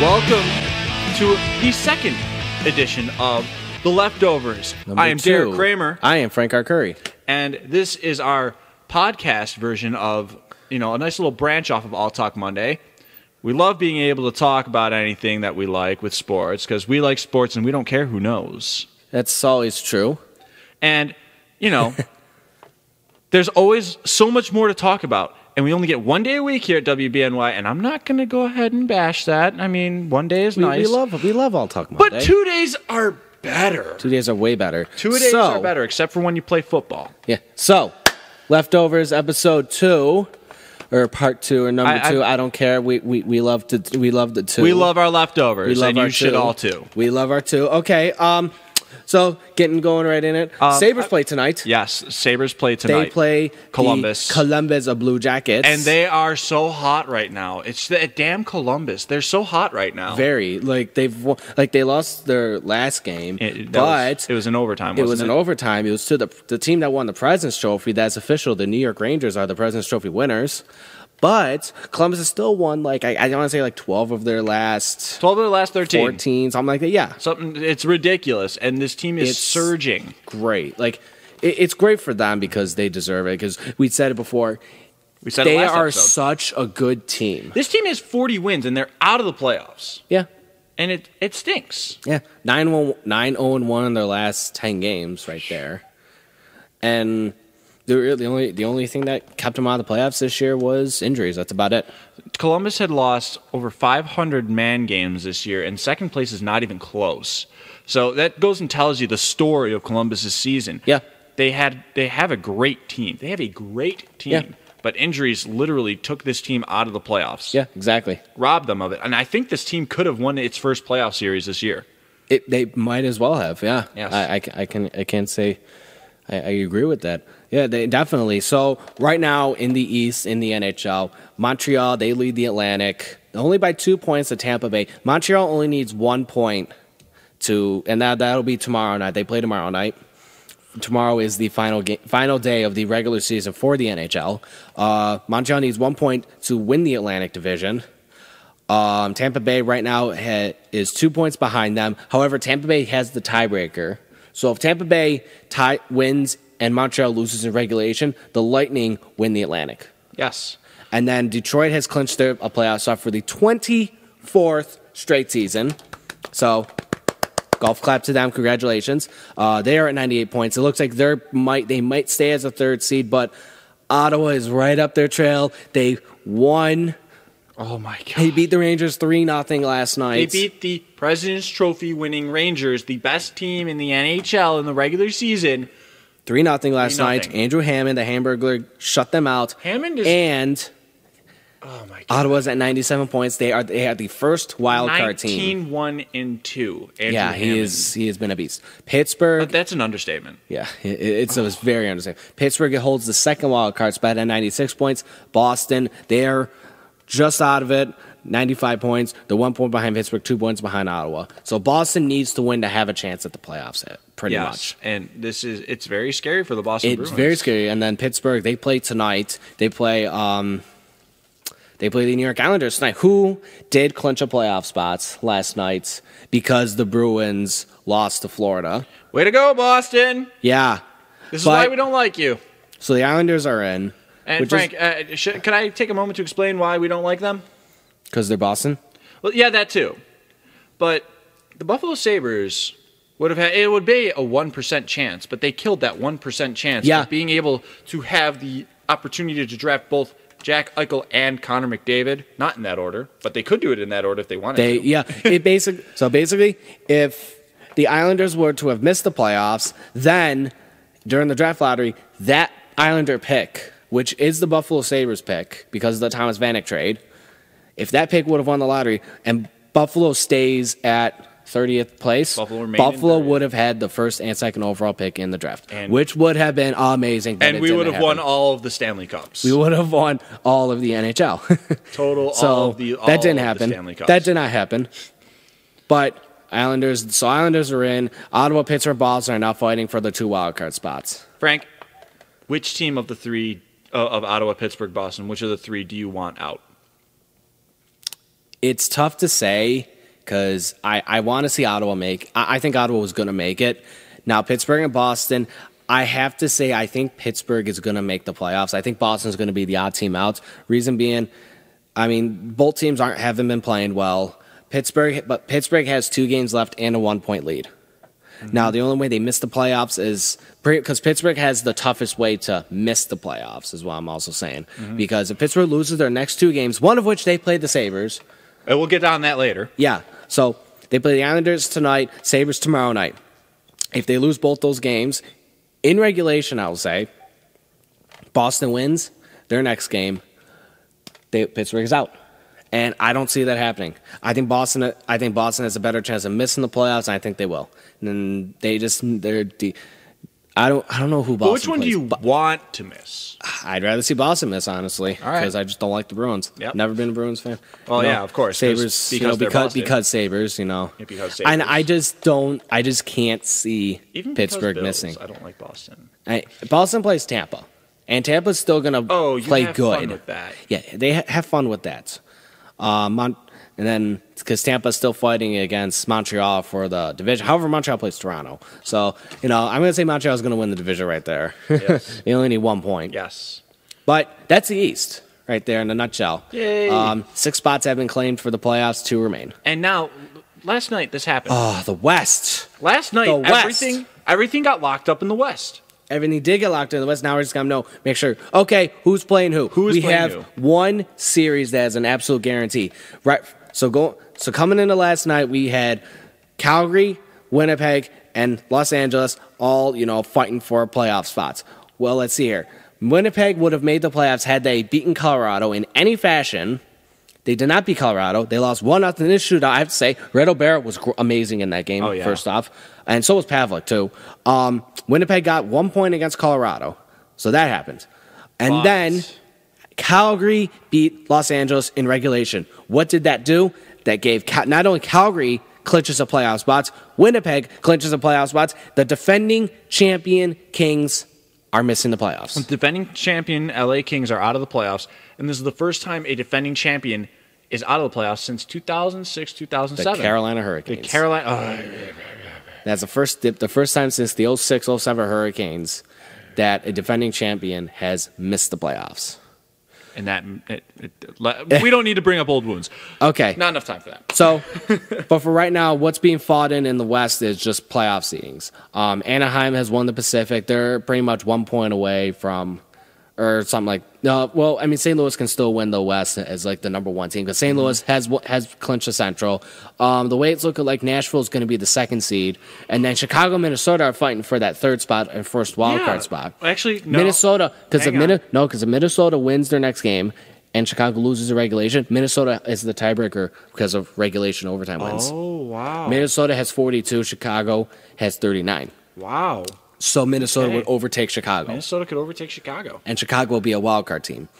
Welcome to the second edition of The Leftovers. I am Derek Kramer. I am Frank Arcury. And this is our podcast version of, a nice little branch off of All Talk Monday. We love being able to talk about anything that we like with sports because we like sports and we don't care who knows. That's always true. And, there's always so much more to talk about. And we only get 1 day a week here at WBNY, and I'm not going to go ahead and bash that. I mean, 1 day is nice. We love All Talk Monday. But 2 days are better. 2 days are way better. 2 days are better, except for when you play football. Yeah. So, Leftovers episode 2, or part 2, or number 2. I don't care. We love the 2. We love our leftovers, and you should all too. We love our 2. Okay. So, going right in it. Sabres play tonight. Yes, Sabres play tonight. They play Columbus. Columbus of Blue Jackets. And they are so hot right now. It's the damn Columbus. They're so hot right now. Very. They lost their last game, but it was in overtime, wasn't it? It was in overtime. It was to the team that won the President's Trophy. That's official. The New York Rangers are the President's Trophy winners. But Columbus has still won, I want to say 12 of their last 13. 14, something like that, yeah. It's ridiculous, and this team is surging. Great. It's great for them because they deserve it, because we said it before. We said it last episode. They are such a good team. This team has 40 wins, and they're out of the playoffs. Yeah. And it stinks. Yeah. 9-0-1 in their last 10 games right there. And the only thing that kept them out of the playoffs this year was injuries. That's about it. Columbus had lost over 500 man games this year, and second place is not even close. So that goes and tells you the story of Columbus's season. Yeah. They have a great team. They have a great team. Yeah. But injuries literally took this team out of the playoffs. Yeah, exactly. Robbed them of it. And I think this team could have won its first playoff series this year. They might as well have, yeah. Yes. I can't say I agree with that. Yeah, they definitely. So right now in the East, in the NHL, Montreal, they lead the Atlantic only by 2 points to Tampa Bay. Montreal only needs 1 point and that'll be tomorrow night. They play tomorrow night. Tomorrow is the final day of the regular season for the NHL. Montreal needs 1 point to win the Atlantic Division. Tampa Bay right now is 2 points behind them. However, Tampa Bay has the tiebreaker. So if Tampa Bay wins and Montreal loses in regulation, the Lightning win the Atlantic. Yes. And then Detroit has clinched a playoff spot for the 24th straight season. So golf clap to them. Congratulations. They are at 98 points. It looks like they might stay as a third seed, but Ottawa is right up their trail. They won. Oh, my God. They beat the Rangers 3-0 last night. They beat the President's Trophy winning Rangers, the best team in the NHL in the regular season. 3-0 last night. Andrew Hammond, the Hamburglar, shut them out. And oh my God. Ottawa's at 97 points. They have the first wild card team. 19-1-2. Yeah, he has been a beast. Pittsburgh. But that's an understatement. Yeah, it's very understatement. Pittsburgh holds the second wild card spot at 96 points. Boston, they're just out of it. 95 points. They're 1 point behind Pittsburgh, 2 points behind Ottawa. So Boston needs to win to have a chance at the playoffs, pretty much. And it's very scary for the Boston Bruins. It's very scary. And then Pittsburgh, they play tonight. They play the New York Islanders tonight, who did clinch a playoff spot last night because the Bruins lost to Florida. Way to go, Boston! Yeah. This is why we don't like you. So the Islanders are in. And Frank, can I take a moment to explain why we don't like them? Because they're Boston? Well, yeah, that too. But the Buffalo Sabres would be a 1% chance, but they killed that 1% chance of being able to have the opportunity to draft both Jack Eichel and Connor McDavid. Not in that order, but they could do it in that order if they wanted to. Yeah, so basically, if the Islanders were to have missed the playoffs, then during the draft lottery, that Islander pick, which is the Buffalo Sabres pick because of the Thomas Vanek trade, if that pick would have won the lottery and Buffalo stays at 30th place, Buffalo would have had the first and second overall pick in the draft, which would have been amazing. And we would have won all of the Stanley Cups. We would have won all of the NHL. That didn't happen. That did not happen. But Islanders are in. Ottawa, Pittsburgh, Boston are now fighting for the 2 wildcard spots. Frank, which team of the 3 of Ottawa, Pittsburgh, Boston, which of the 3 do you want out? It's tough to say because I want to see Ottawa make. I think Ottawa was going to make it. Now, Pittsburgh and Boston, I have to say I think Pittsburgh is going to make the playoffs. I think Boston's going to be the odd team out. Reason being, I mean, both teams haven't been playing well. But Pittsburgh has 2 games left and a 1-point lead. Now, the only way they miss the playoffs is because Pittsburgh has the toughest way to miss the playoffs, is what I'm also saying. Because if Pittsburgh loses their next 2 games, one of which they played the Sabres. And we'll get on that later. Yeah. So they play the Islanders tonight, Sabres tomorrow night. If they lose both those games, in regulation, I will say, Boston wins their next game, Pittsburgh is out. And I don't see that happening. I think Boston has a better chance of missing the playoffs, and I think they will. And I don't know who Boston. But which one do you want to miss? I'd rather see Boston miss, honestly, because I just don't like the Bruins. Yep. Never been a Bruins fan. Well, yeah, of course. Sabres, because Sabres, Yeah, because Sabres. And I just can't see Even Pittsburgh Bills, missing. I don't like Boston. Boston plays Tampa, and Tampa's still going to play have good. Fun with that. Yeah, they have fun with that. And then because Tampa's still fighting against Montreal for the division. However, Montreal plays Toronto. So, I'm going to say Montreal's going to win the division right there. Yes. They only need 1 point. Yes. But that's the East right there in a nutshell. Yay. 6 spots have been claimed for the playoffs. 2 remain. And now, last night this happened. Oh, the West. Last night, everything got locked up in the West. Everything did get locked in the West. Now we're just going to make sure. Okay, who's playing who? We have one series that is an absolute guarantee. Right. So coming into last night, we had Calgary, Winnipeg, and Los Angeles all, fighting for playoff spots. Well, let's see here. Winnipeg would have made the playoffs had they beaten Colorado in any fashion. They did not beat Colorado. They lost 1-0 in this shootout. I have to say, Red O'Barrett was amazing in that game, first off. And so was Pavlik, too. Winnipeg got 1 point against Colorado. So that happened. And then Calgary beat Los Angeles in regulation. What did that do? That gave not only Calgary clinches of playoff spots, Winnipeg clinches of playoff spots. The defending champion Kings are missing the playoffs. The defending champion LA Kings are out of the playoffs, and this is the first time a defending champion is out of the playoffs since 2006, 2007. The Carolina Hurricanes. That's the first time since the 06-07 Hurricanes that a defending champion has missed the playoffs. And we don't need to bring up old wounds. Okay. Not enough time for that. So, but for right now, what's being fought in the West is just playoff seedings. Anaheim has won the Pacific. They're pretty much 1 point away from, or something like. Well, I mean, St. Louis can still win the West as like the number 1 team because St. Louis has clinched the Central. The way it's looking like Nashville is going to be the 2nd seed, and then Chicago, Minnesota are fighting for that 3rd spot and first wild card spot. Actually, no. Minnesota, because if Minnesota wins their next game and Chicago loses a regulation, Minnesota is the tiebreaker because of regulation overtime wins. Oh wow! Minnesota has 42. Chicago has 39. Wow. So Minnesota would overtake Chicago. Minnesota could overtake Chicago, and Chicago will be a wild card team.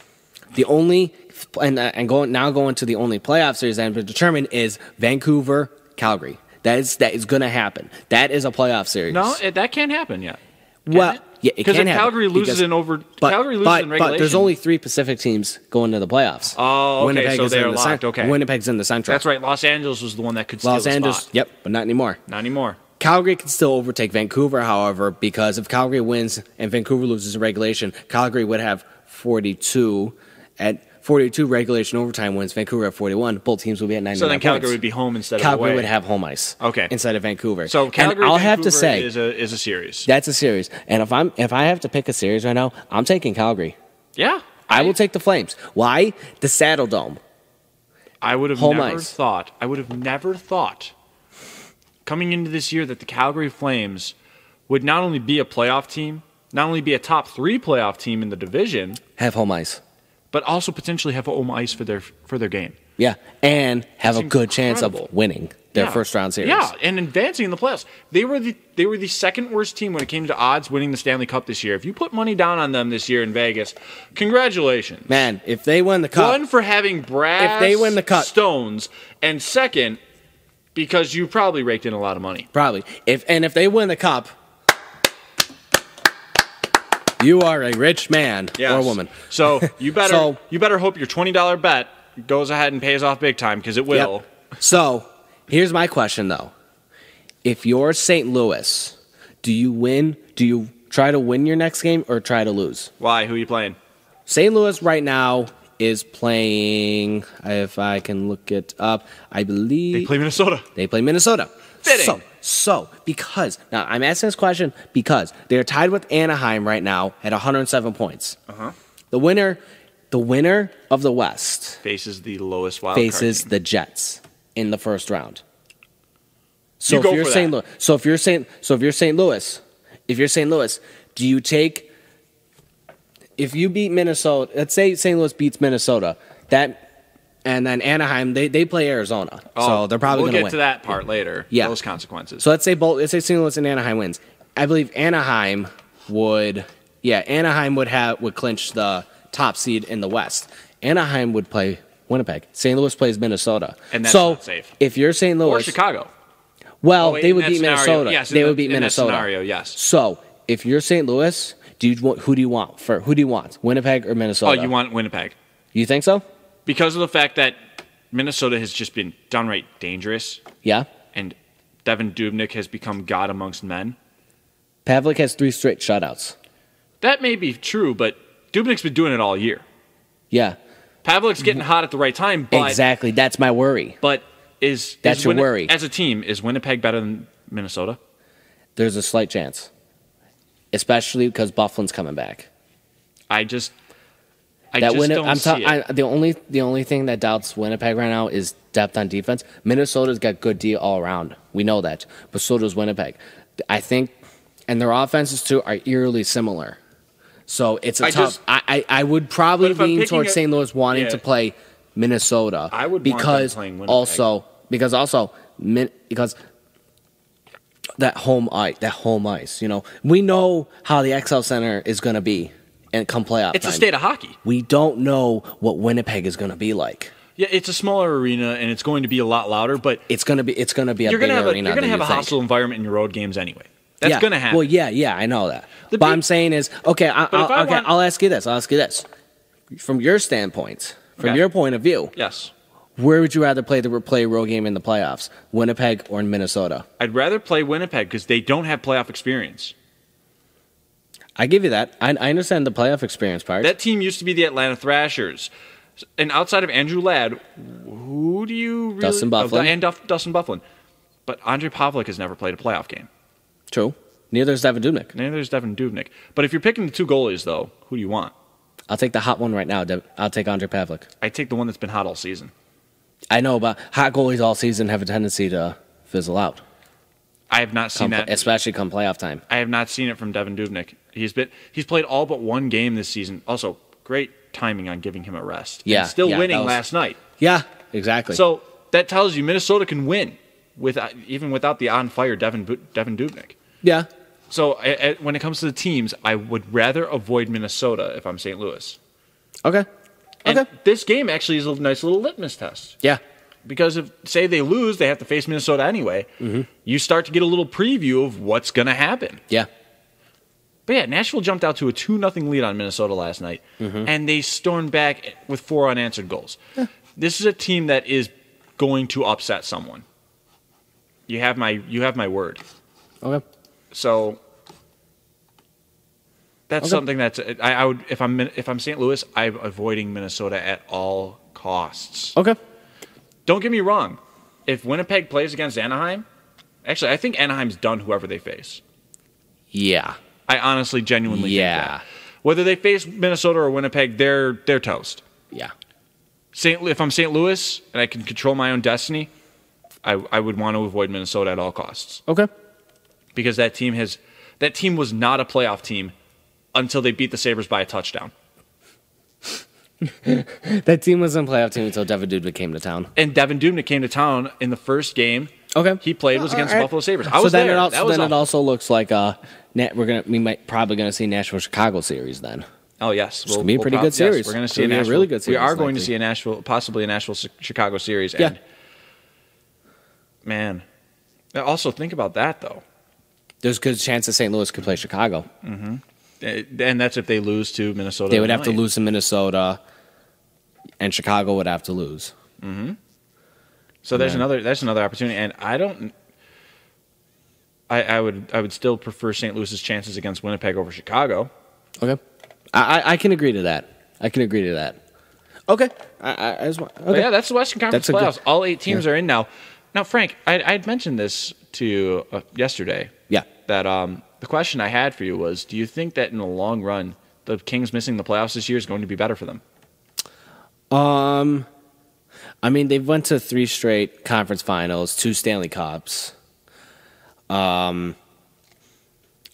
The only going to the only playoff series that has been determined is Vancouver, Calgary. That is going to happen. That is a playoff series. No, that can't happen yet. Yeah, it because can if Calgary loses in regulation, but there's only 3 Pacific teams going to the playoffs. Oh, okay, so they're locked. Okay, Winnipeg's in the Central. That's right. Los Angeles was the one that could steal the spot. Yep, but not anymore. Not anymore. Calgary can still overtake Vancouver, however, because if Calgary wins and Vancouver loses in regulation, Calgary would have 42. At 42 regulation overtime wins, Vancouver at 41. Both teams will be at 99 So then Calgary points. Would be home instead of Calgary away. would have home ice. Okay. Instead of Vancouver. So Calgary, and I'll Vancouver have to say is a series. That's a series. And if I have to pick a series right now, I'm taking Calgary. Yeah. I will take the Flames. Why? The Saddle Dome. I would have never thought coming into this year that the Calgary Flames would not only be a playoff team, not only be a top 3 playoff team in the division, have home ice, but also potentially have home ice for their game. Yeah, and have a good chance of winning their first round series. Yeah, and advancing in the playoffs. They were the second worst team when it came to odds winning the Stanley Cup this year. If you put money down on them this year in Vegas, congratulations. Man, if they win the cup. One, for having brass if they win the cup, stones, and second, because you probably raked in a lot of money. Probably. If they win the cup, you are a rich man or woman. So you better hope your $20 bet goes ahead and pays off big time because it will. Yep. So Here's my question, though. If you're St. Louis, do you win? Do you try to win your next game or try to lose? Why? Who are you playing? St. Louis right now is playing, if I can look it up, I believe... They play Minnesota. They play Minnesota. Fitting. So, because... Now, I'm asking this question because they're tied with Anaheim right now at 107 points. Uh-huh. The winner of the West... Faces the lowest wild card faces team. the Jets in the first round. So You if go you're for St. that. Louis, if you're St. Louis, do you take... If you beat Minnesota, let's say St. Louis beats Minnesota, and then Anaheim, they play Arizona, so they're probably going to win. We'll get to that part later. Yeah. Those consequences. So let's say St. Louis and Anaheim wins. I believe Anaheim would clinch the top seed in the West. Anaheim would play Winnipeg. St. Louis plays Minnesota. And that's so not safe. If you're St. Louis... Or Chicago. Well, wait, they in would that beat scenario, Minnesota. yes, They in would beat that Minnesota. scenario, yes. So if you're St. Louis, who do you want? Winnipeg or Minnesota? Oh, you want Winnipeg. You think so? Because of the fact that Minnesota has just been downright dangerous. Yeah. And Devin Dubnyk has become God amongst men. Pavlik has 3 straight shutouts. That may be true, but Dubnyk's been doing it all year. Yeah. Pavlik's getting hot at the right time, but... Exactly. That's my worry. But That's your worry. As a team, is Winnipeg better than Minnesota? There's a slight chance. Especially because Bufflin's coming back. I just don't see it. The only thing that doubts Winnipeg right now is depth on defense. Minnesota's got good D all around. We know that. But so does Winnipeg. I think, and their offenses too are eerily similar. So it's tough. I would probably lean towards St. Louis wanting to play Minnesota. I would want them playing Winnipeg. Because that home ice, we know how the XL Center is going to be and come playoff It's time. a state of hockey. We don't know what Winnipeg is going to be like. Yeah, it's a smaller arena and it's going to be a lot louder, but It's going to be a bigger arena. You're going to have a hostile environment in your road games anyway. That's going to happen. Well, yeah, I know that. But I'm saying is, I'll ask you this. From your standpoint, your point of view, yes. Where would you rather play a road game in the playoffs, Winnipeg or in Minnesota? I'd rather play Winnipeg because they don't have playoff experience. I give you that. I understand the playoff experience part. That team used to be the Atlanta Thrashers. And outside of Andrew Ladd, who do you really... Dustin Byfuglien. And Dustin Byfuglien. But Andrei Pavlik has never played a playoff game. True. Neither is Devin Dubnyk. But if you're picking the 2 goalies, though, who do you want? I'll take the hot one right now. I'll take Andrei Pavlik. I take the one that's been hot all season. I know, but hot goalies all season have a tendency to fizzle out. I have not seen that, especially come playoff time. I have not seen it from Devin Dubnyk. He's played all but 1 game this season. Also, great timing on giving him a rest. Yeah, and still winning last night. Yeah, exactly. So that tells you Minnesota can win even without the on-fire Devin Dubnyk. Yeah. So when it comes to the teams, I would rather avoid Minnesota if I'm St. Louis. Okay. And this game actually is a nice little litmus test. Yeah. Because if, say, they lose, they have to face Minnesota anyway. Mm-hmm. You start to get a little preview of what's going to happen. Yeah. But yeah, Nashville jumped out to a 2-0 lead on Minnesota last night, and they stormed back with 4 unanswered goals. Yeah. This is a team that is going to upset someone. You have my word. Okay. So that's something that's I would if I'm St. Louis, I'm avoiding Minnesota at all costs. Okay. Don't get me wrong. If Winnipeg plays against Anaheim, actually I think Anaheim's done whoever they face. Yeah. I honestly genuinely think that. Whether they face Minnesota or Winnipeg, they're toast. Yeah. If I'm St. Louis and I can control my own destiny, I would want to avoid Minnesota at all costs. Okay. Because that team was not a playoff team until they beat the Sabres by a touchdown. That team wasn't a playoff team until Devin Dubnyk came to town. And Devin Dubnyk came to town in the first game. Okay. He played was against the Buffalo Sabres. I was then there. It also looks like we might probably going to see Nashville Chicago series then. Oh yes, it's going to be a pretty good series. Yes, we're going to see a really good series. We are going to see possibly a Nashville Chicago series. Yeah. And man, also think about that though. There's a good chance that St. Louis could play Chicago. Mm-hmm. And that's if they lose to Minnesota. They would have to lose to Minnesota, and Chicago would have to lose. Mm-hmm. So there's another opportunity, and I would still prefer St. Louis's chances against Winnipeg over Chicago. Okay, I can agree to that. Okay, But yeah, that's the Western Conference playoffs. All 8 teams are in now. Now, Frank, I'd mentioned this to you yesterday. Yeah. That the question I had for you was, do you think that in the long run, the Kings missing the playoffs this year is going to be better for them? I mean, they've went to 3 straight conference finals, 2 Stanley Cups. I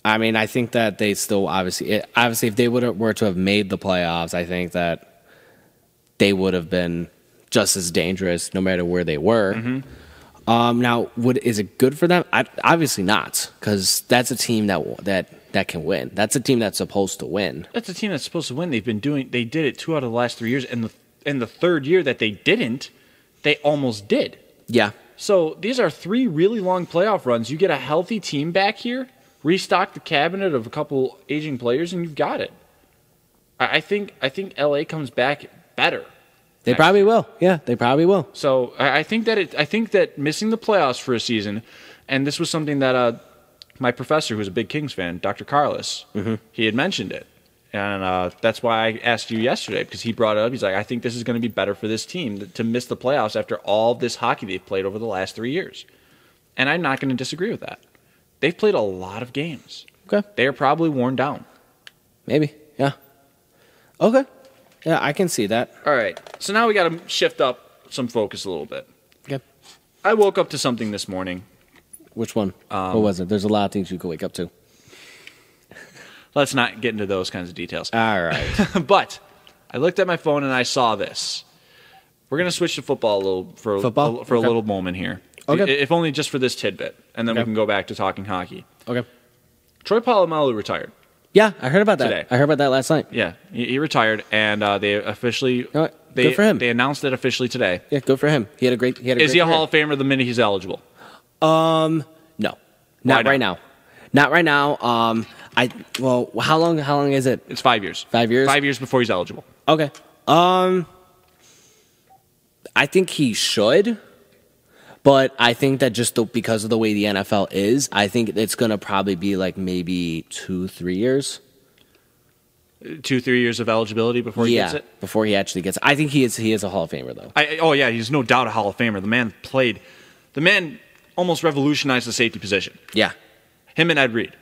mean, I think that they still obviously, if they were to have made the playoffs, I think that they would have been just as dangerous no matter where they were. Mm-hmm. Now, is it good for them? Obviously not, because that's a team that can win. That's a team that's supposed to win. That's a team that's supposed to win. They did it 2 out of the last 3 years, and the third year that they didn't, they almost did. Yeah. So these are 3 really long playoff runs. You get a healthy team back here, restock the cabinet of a couple aging players, and you've got it. I think LA comes back better. They probably will. Yeah, they probably will. So I think that missing the playoffs for a season, and this was something that my professor, who's a big Kings fan, Dr. Carlos, he had mentioned it. And that's why I asked you yesterday, because he brought it up. He's like, I think this is going to be better for this team to miss the playoffs after all this hockey they've played over the last 3 years. And I'm not going to disagree with that. They've played a lot of games. Okay. They are probably worn down. Maybe, yeah. Okay. Yeah, I can see that. All right. So now we got to shift up some focus a little bit. Okay. I woke up to something this morning. Which one? What was it? There's a lot of things you could wake up to. Let's not get into those kinds of details. All right. But I looked at my phone and I saw this. We're going to switch to football for a little moment here. Okay. If only just for this tidbit. And then we can go back to talking hockey. Okay. Troy Polamalu retired. Yeah, I heard about that. Today. I heard about that last night. Yeah, he retired, and they officially good for him. They announced it officially today. Yeah, good for him. He had a great. Is he a Hall of Famer the minute he's eligible? No, not right now. Not right now. How long is it? It's 5 years. 5 years. 5 years before he's eligible. Okay. I think he should. But I think that just because of the way the NFL is, I think it's going to probably be like maybe 2-3 years. 2-3 years of eligibility before he gets it? Before he actually gets it. I think he is a Hall of Famer, though. He's no doubt a Hall of Famer. The man almost revolutionized the safety position. Yeah. Him and Ed Reed.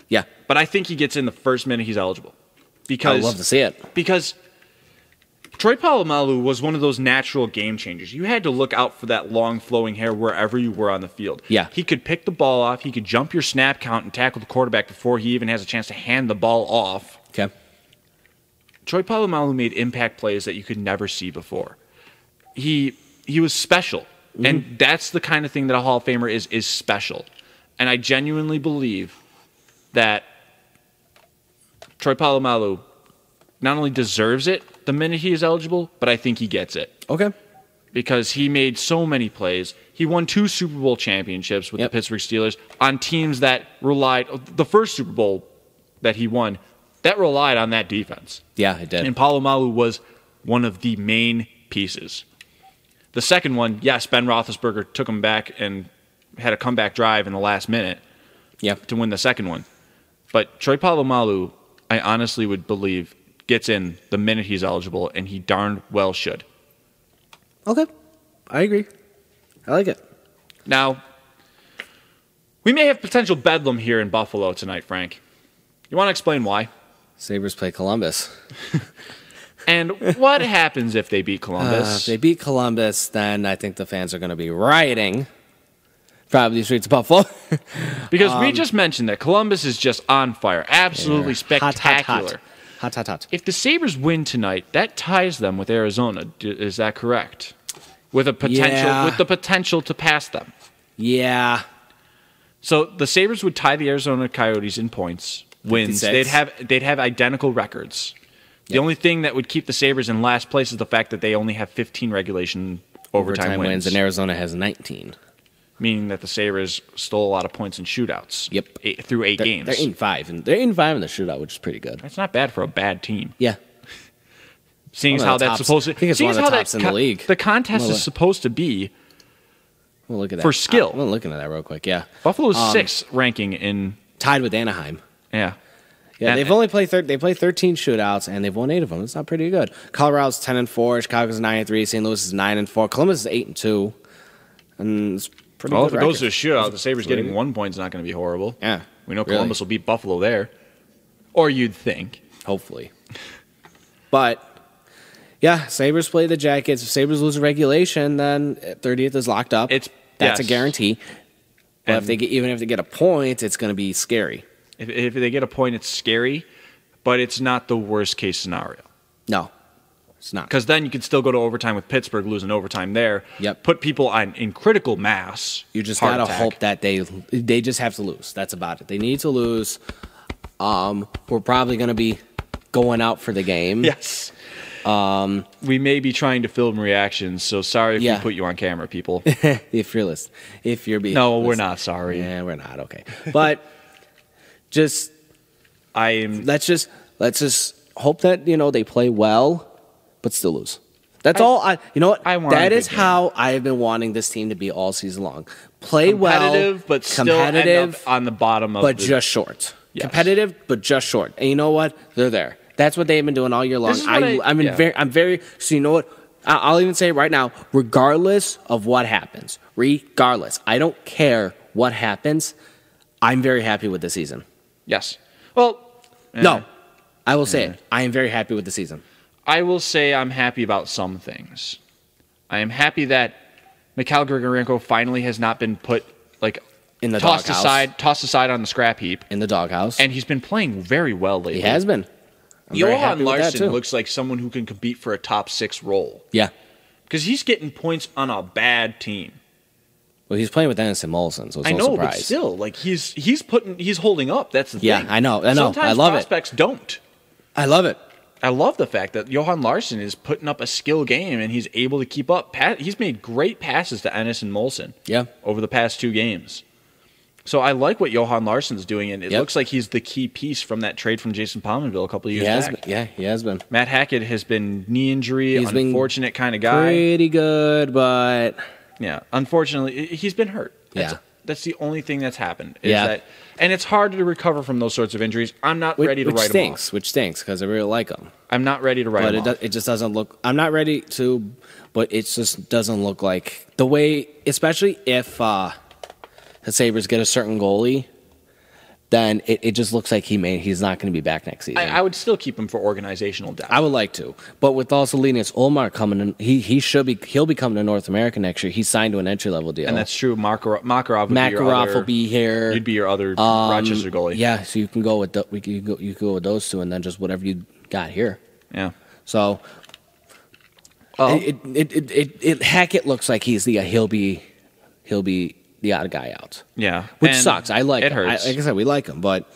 Yeah. But I think he gets in the first minute he's eligible. I'd love to see it. Because Troy Polamalu was one of those natural game changers. You had to look out for that long flowing hair wherever you were on the field. Yeah. He could pick the ball off. He could jump your snap count and tackle the quarterback before he even has a chance to hand the ball off. Okay. Troy Polamalu made impact plays that you could never see before. He was special. Mm-hmm. And that's the kind of thing that a Hall of Famer is special. And I genuinely believe that Troy Polamalu not only deserves it the minute he is eligible, but I think he gets it. Okay. Because he made so many plays. He won 2 Super Bowl championships with the Pittsburgh Steelers on teams that relied, the first Super Bowl that he won, that relied on that defense. Yeah, it did. And Polamalu was one of the main pieces. The second one, yes, Ben Roethlisberger took him back and had a comeback drive in the last minute to win the second one. But Troy Polamalu, I honestly would believe, gets in the minute he's eligible, and he darn well should. Okay. I agree. I like it. Now, we may have potential bedlam here in Buffalo tonight, Frank. You want to explain why? Sabres play Columbus. And what happens if they beat Columbus? If they beat Columbus, then I think the fans are going to be rioting. Probably the streets of Buffalo. Because we just mentioned that Columbus is just on fire. Absolutely spectacular. Hot. If the Sabres win tonight, that ties them with Arizona. Is that correct? With the potential to pass them. Yeah. So the Sabres would tie the Arizona Coyotes in points, wins. 56. They'd have identical records. The only thing that would keep the Sabres in last place is the fact that they only have 15 regulation overtime wins. And Arizona has 19. Meaning that the Sabres stole a lot of points in shootouts. Yep. Through 8 games. They're 8-5. And they're 8-5 in the shootout, which is pretty good. That's not bad for a bad team. Yeah. Seeing as how that's supposed to... I think it's one of the tops in the league. The contest is supposed to be We'll look at that. For skill. I'm looking at that real quick, yeah. Buffalo's 6th ranking in... Tied with Anaheim. Yeah. Yeah, they've only played 13 shootouts, and they've won 8 of them. It's not pretty good. Colorado's 10-4, Chicago's 9-3, St. Louis is 9-4, Columbus is 8-2, and it's pretty good. If it goes to a shootout, the Sabres getting 1 point is not going to be horrible. Yeah, we know Columbus will beat Buffalo there, or you'd think. Hopefully, but yeah, Sabres play the Jackets. If Sabres lose regulation, then 30th is locked up. That's a guarantee. But even if they get a point, it's going to be scary. If they get a point, it's scary, but it's not the worst case scenario. No, it's not. Because then you can still go to overtime with Pittsburgh, losing overtime there. Yep. Put people in critical mass. You just got to hope that they just have to lose. That's about it. They need to lose. We're probably going to be going out for the game. Yes. We may be trying to film reactions, so sorry if we put you on camera, people. If you're listening. We're not sorry. Yeah, we're not. Okay. But... Let's just hope that they play well, but still lose. That's all. That is how I have been wanting this team to be all season long. Play competitive, but still end up on the bottom of just short. Yes. Competitive, but just short. And you know what? They're there. That's what they've been doing all year long. I'm very. So you know what? I'll even say it right now. Regardless of what happens, I don't care what happens. I'm very happy with the season. Yes. Well, no, I will say it. I am very happy with the season. I will say I'm happy about some things. I am happy that Mikhail Grigorenko finally has not been put in the tossed aside on the scrap heap in the doghouse, and he's been playing very well lately. He has been. Johan Larsson looks like someone who can compete for a top 6 role. Yeah, because he's getting points on a bad team. Well, he's playing with Dennis and Molson, so it's no surprise. But still, he's holding up. That's the thing. Yeah, I know. Sometimes I love prospects don't. I love it. I love the fact that Johan Larsson is putting up a skill game and he's able to keep up. He's made great passes to Ennis and Molson. Yeah. Over the past 2 games. So I like what Johan Larsson's doing, and it looks like he's the key piece from that trade from Jason Pominville a couple of years back. He has been. Matt Hackett has been knee injury, unfortunate kind of guy. Pretty good, but yeah, unfortunately, he's been hurt. That's the only thing that's happened. And it's hard to recover from those sorts of injuries. I'm not ready to write him off. Which stinks, because I really like him. I'm not ready to write him off. It just doesn't look... I'm not ready to, but it just doesn't look like... The way... Especially if the Sabres get a certain goalie, then it just looks like he's not going to be back next season. I would still keep him for organizational depth. I would like to, but with also Linus Ullmark coming in, he'll be coming to North America next year. He's signed to an entry level deal, and that's true. Makarov will be here. You'd be your other Rochester goalie. Yeah, so you can go with you can go with those two, and then just whatever you got here. Yeah. So, Hackett looks like he'll be the odd guy out. Yeah. Which sucks. I like it. Him. Hurts. Like I said, we like him, but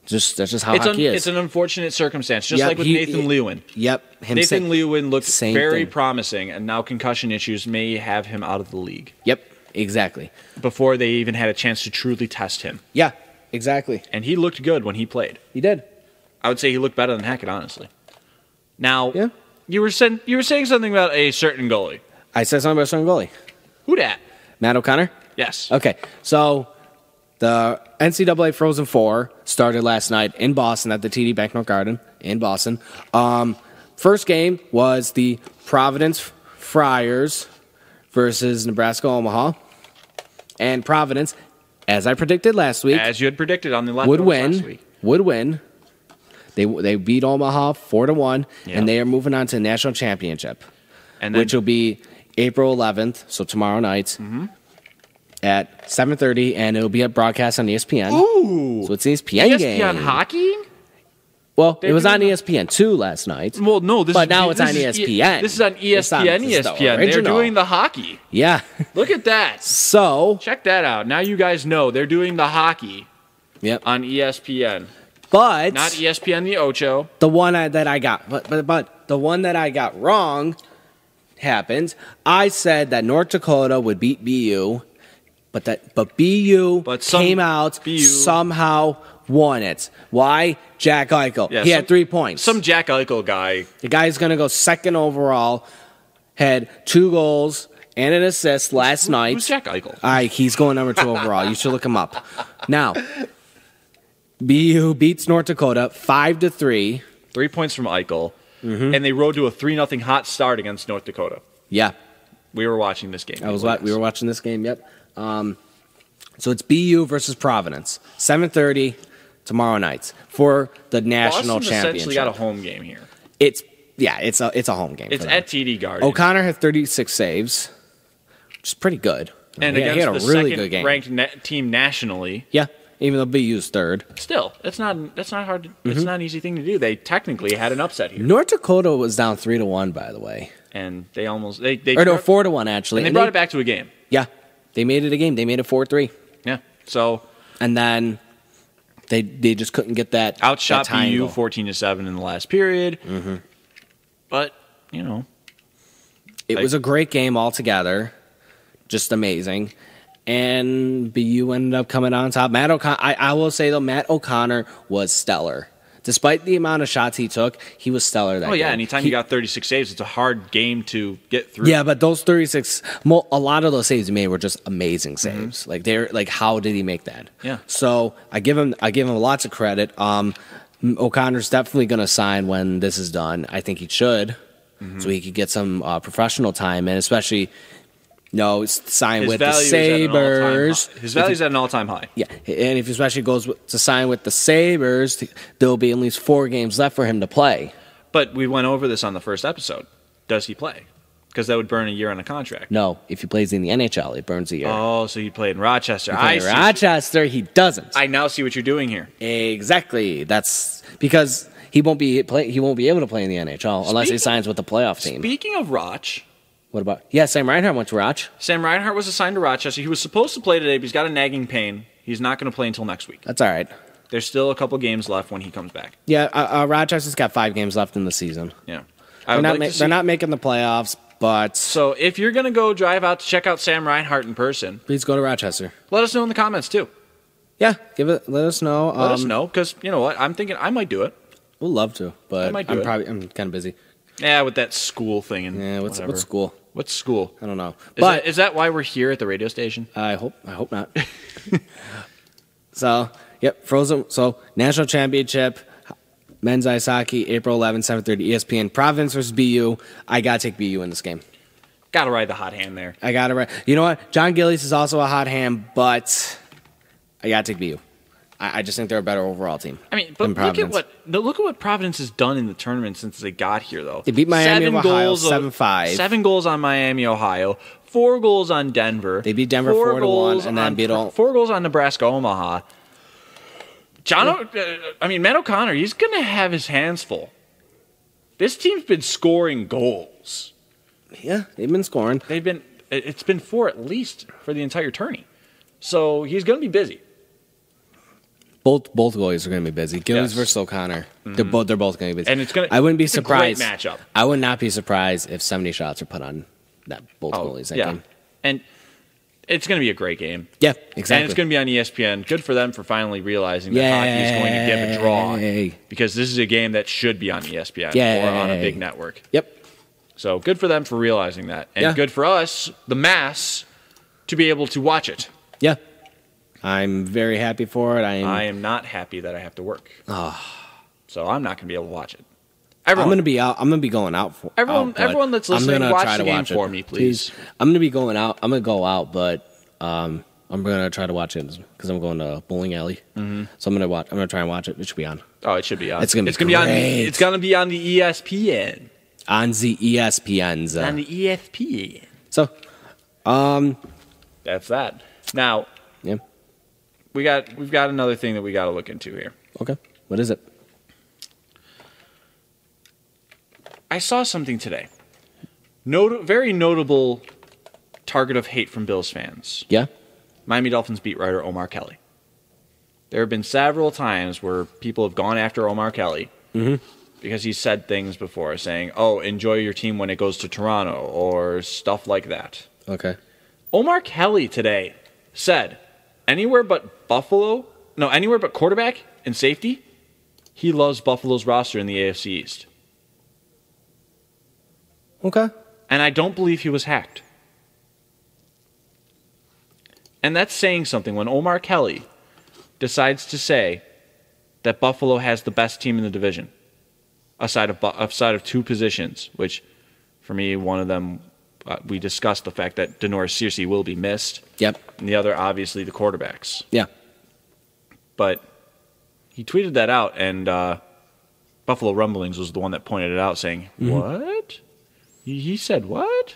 that's just how hockey is. It's an unfortunate circumstance, just like with Nathan Lewin. Yep. Nathan Lewin looked very promising, and now concussion issues may have him out of the league. Yep, exactly. Before they even had a chance to truly test him. Yeah, exactly. And he looked good when he played. He did. I would say he looked better than Hackett, honestly. Now, you were saying something about a certain goalie. I said something about a certain goalie. Who dat? Matt O'Connor? Yes. Okay, so the NCAA Frozen Four started last night in Boston at the TD Bank North Garden in Boston. First game was the Providence Friars versus Nebraska Omaha. And Providence, as I predicted last week, as you had predicted on the last week, would win. They beat Omaha 4-1, and they are moving on to the national championship, which will be April 11th, so tomorrow night. Mm-hmm. At 7:30, and it'll be a broadcast on ESPN. Ooh! So it's an ESPN game. ESPN hockey? Well, it was on ESPN2 last night. Well, no, now it's on ESPN. This is on ESPN. They're doing the hockey. Yeah. Look at that. So check that out. Now you guys know they're doing the hockey. Yep. On ESPN. But not ESPN the Ocho. The one that I got, but the one that I got wrong happened. I said that North Dakota would beat BU. But BU came out, somehow won it. Why? Jack Eichel. Yeah, he had 3 points. Some Jack Eichel guy. The guy's going to go second overall, had 2 goals and an assist last night. Who's Jack Eichel? He's going number 2 overall. You should look him up. Now, BU beats North Dakota 5-3. 3 points from Eichel, and they rode to a 3-0 hot start against North Dakota. Yeah. We were watching this game. We were watching this game, yep. So it's BU versus Providence, 7:30 tomorrow night for the national Boston's championship. Essentially got a home game here. It's a home game. It's at TD Garden. O'Connor had 36 saves, which is pretty good. And he had a against really the good game. second-ranked team nationally. Yeah, even though BU's third. Still, that's not hard. It's not an easy thing to do. They technically had an upset here. North Dakota was down 3-1, by the way. And they almost 4-1 actually. And they brought it back to a game. Yeah, they made it a game. They made it 4-3. Yeah. So and then they just couldn't get that outshot that BU 14-7 in the last period. But it was a great game altogether, just amazing. And BU ended up coming on top. I will say though, Matt O'Connor was stellar. Despite the amount of shots he took, he was stellar that game. Anytime you got 36 saves, it's a hard game to get through. Yeah, but those 36, a lot of those saves he made were just amazing saves. Like how did he make that? Yeah. So I give him lots of credit. O'Connor's definitely going to sign when this is done. I think he should, so he could get some professional time, and especially. Sign with the Sabres. His value's at an all-time high. Yeah, and if he especially goes to sign with the Sabres, there'll be at least 4 games left for him to play. But we went over this on the first episode. Does he play? Because that would burn a year on a contract. No, if he plays in the NHL, it burns a year. Oh, so he played in Rochester. Rochester, he doesn't. I now see what you're doing here. Exactly. That's because he won't be able to play in the NHL unless he signs with the playoff team. Speaking of Roch. What about? Yeah, Sam Reinhart went to Roch. Sam Reinhart was assigned to Rochester. He was supposed to play today, but he's got a nagging pain. He's not going to play until next week. That's all right. There's still a couple games left when he comes back. Yeah, Rochester's got 5 games left in the season. Yeah. They're not making the playoffs, but... So if you're going to go drive out to check out Sam Reinhart in person... Please go to Rochester. Let us know in the comments, too. Yeah, let us know. Let us know, because you know what? I'm thinking I might do it. We'll love to, but I'm kind of busy. Yeah, with that school thing and what's school? What's school? I don't know. Is that why we're here at the radio station? I hope not. So, yep, Frozen. So, national championship, men's ice hockey, April 11th, 7:30, ESPN. Providence versus BU. I gotta take BU in this game. Gotta ride the hot hand there. I gotta ride. You know what? John Gillies is also a hot hand, but I gotta take BU. I just think they're a better overall team. I mean, but look at what Providence has done in the tournament since they got here, though. They beat Miami of Ohio 7-5. 7 goals on Miami, Ohio. 4 goals on Denver. They beat Denver 4-1, and then beat 4 goals on Nebraska, Omaha. Matt O'Connor, he's gonna have his hands full. This team's been scoring goals. Yeah, they've been scoring. It's been 4 at least for the entire tourney. So he's gonna be busy. Both goalies are going to be busy. Gillies versus O'Connor. They're both going to be busy. And I wouldn't be surprised. A great matchup. I would not be surprised if 70 shots are put on both goalies that game. And it's going to be a great game. Yeah, exactly. And it's going to be on ESPN. Good for them for finally realizing that hockey is going to give a draw. Because this is a game that should be on ESPN or on a big network. Yep. So good for them for realizing that. And good for us, the mass, to be able to watch it. Yeah. I'm very happy for it. I am not happy that I have to work. So I'm not going to be able to watch it. I'm going to be out. I'm going to be going out. Everyone that's listening, watch the game for me, please. I'm going to be going out. I'm going to go out, but I'm going to try to watch it because I'm going to bowling alley. So I'm going to try and watch it. It should be on. Oh, it should be on. It's going to be great. It's going to be on the ESPN. On the ESPNs. On the ESPN. So, that's that. Now, we've got another thing that we got to look into here. Okay. What is it? I saw something today. Very notable target of hate from Bills fans. Yeah? Miami Dolphins beat writer Omar Kelly. There have been several times where people have gone after Omar Kelly because he said things before saying, oh, enjoy your team when it goes to Toronto or stuff like that. Okay. Omar Kelly today said, anywhere but quarterback and safety, he loves Buffalo's roster in the AFC East. Okay. And I don't believe he was hacked. And that's saying something when Omar Kelly decides to say that Buffalo has the best team in the division, aside of two positions, which for me, one of them, we discussed the fact that Denoris Searcy will be missed. Yep. And the other, obviously, the quarterbacks. Yeah. But he tweeted that out, and Buffalo Rumblings was the one that pointed it out, saying, what? He said what?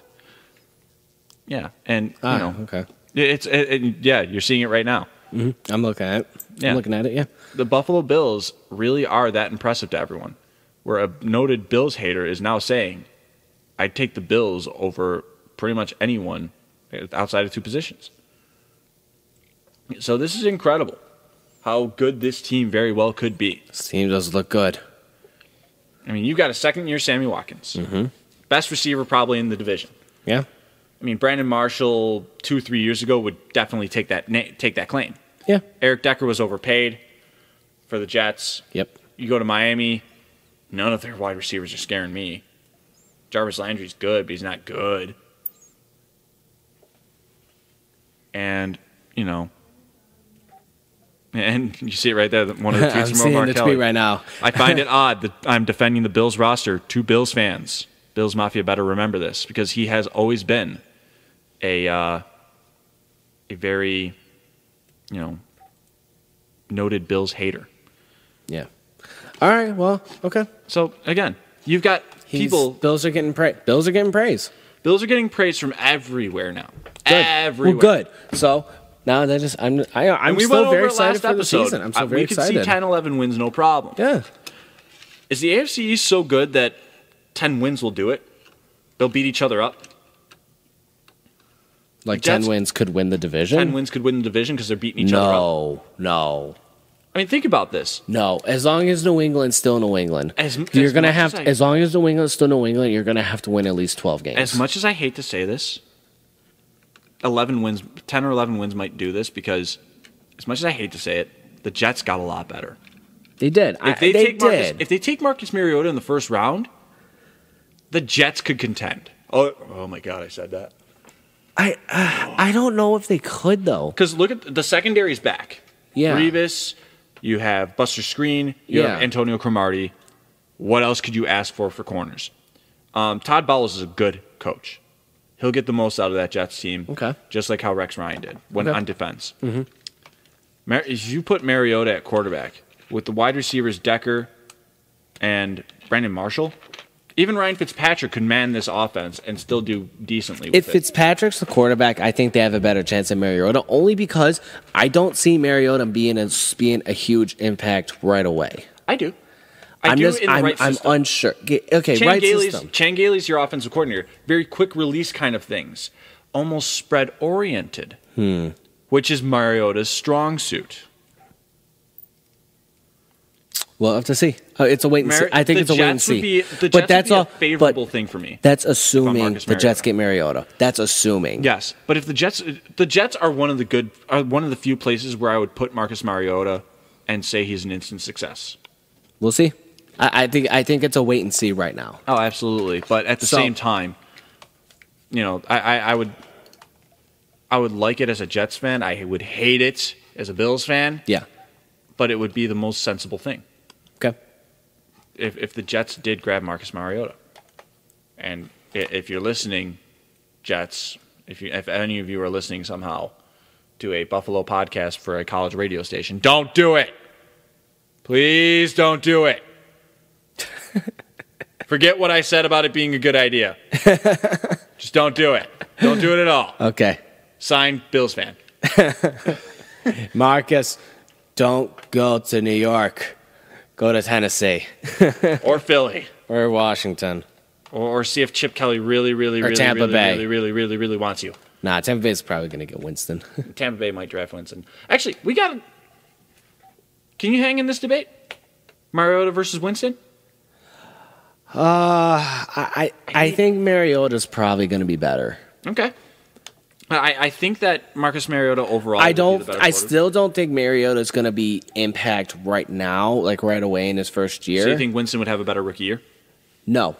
Yeah, and, okay. You're seeing it right now. Mm-hmm. I'm looking at it. Yeah. I'm looking at it, yeah. The Buffalo Bills really are that impressive to everyone, where a noted Bills hater is now saying, I'd take the Bills over pretty much anyone outside of two positions. So this is incredible how good this team very well could be. This team does look good. I mean, you've got a second-year Sammy Watkins. Mm-hmm. Best receiver probably in the division. Yeah. I mean, Brandon Marshall 2-3 years ago would definitely take that claim. Yeah. Eric Decker was overpaid for the Jets. Yep. You go to Miami, none of their wide receivers are scaring me. Jarvis Landry's good, but he's not good. And, and you see it right there, one of the tweets I'm from seeing Omar the Kelly. tweet right now. I find it odd that I'm defending the Bills roster to Bills fans. Bills Mafia better remember this, because he has always been a very, noted Bills hater. Yeah. All right, well, okay. So, again, you've got people... Bills are getting praise. Bills are getting praise. Bills are getting praise from everywhere now. Good. Everywhere. Well, good. So, now that is... I'm still very excited for the season. I'm so very excited. We could see 10, 11 wins, no problem. Yeah. Is the AFC East so good that 10 wins will do it? They'll beat each other up? Like 10 wins could win the division? 10 wins could win the division because they're beating each other up? No. I mean, think about this. No, as long as New England's still New England, as long as New England's still New England, you're gonna have to win at least 12 games. As much as I hate to say this, 11 wins, 10 or 11 wins might do this, because as much as I hate to say it, the Jets got a lot better. They did. If they take Marcus Mariota in the first round, the Jets could contend. Oh my God, I said that. I don't know if they could, though. Because look at the secondary's back. Yeah. Revis, you have Buster Screen, you have Antonio Cromartie. What else could you ask for corners? Todd Bowles is a good coach. He'll get the most out of that Jets team. Okay. Just like how Rex Ryan did on defense. Mm-hmm. If you put Mariota at quarterback with the wide receivers Decker and Brandon Marshall, even Ryan Fitzpatrick could man this offense and still do decently with it. If Fitzpatrick's the quarterback, I think they have a better chance than Mariota, only because I don't see Mariota being a huge impact right away. I do. I'm system. unsure. Okay, right system. Chan Gailey's your offensive coordinator. Very quick release kind of things. Almost spread oriented, which is Mariota's strong suit. We'll have to see. It's a wait and see. I think it's a wait and see. But that's a favorable thing for me. That's assuming the Jets get Mariota. That's assuming. Yes, but if the Jets are one of the few places where I would put Marcus Mariota and say he's an instant success. We'll see. I think it's a wait and see right now. Oh, absolutely. But at the same time, I would like it as a Jets fan. I would hate it as a Bills fan. Yeah. But it would be the most sensible thing. Okay. If the Jets did grab Marcus Mariota. And if you're listening, Jets, if any of you are listening somehow to a Buffalo podcast for a college radio station, don't do it. Please don't do it. Forget what I said about it being a good idea. Just don't do it. Don't do it at all. Okay. Signed, Bills fan. Marcus, don't go to New York. Go to Tennessee. Or Philly. Or Washington. Or see if Chip Kelly really wants you. Nah, Tampa Bay's probably going to get Winston. Tampa Bay might draft Winston. Actually, can you hang in this debate? Mariota versus Winston? I think Mariota's probably going to be better. Okay. I think that Marcus Mariota overall. I still don't think Mariota's going to be impact right now, like right away in his first year. So you think Winston would have a better rookie year? No.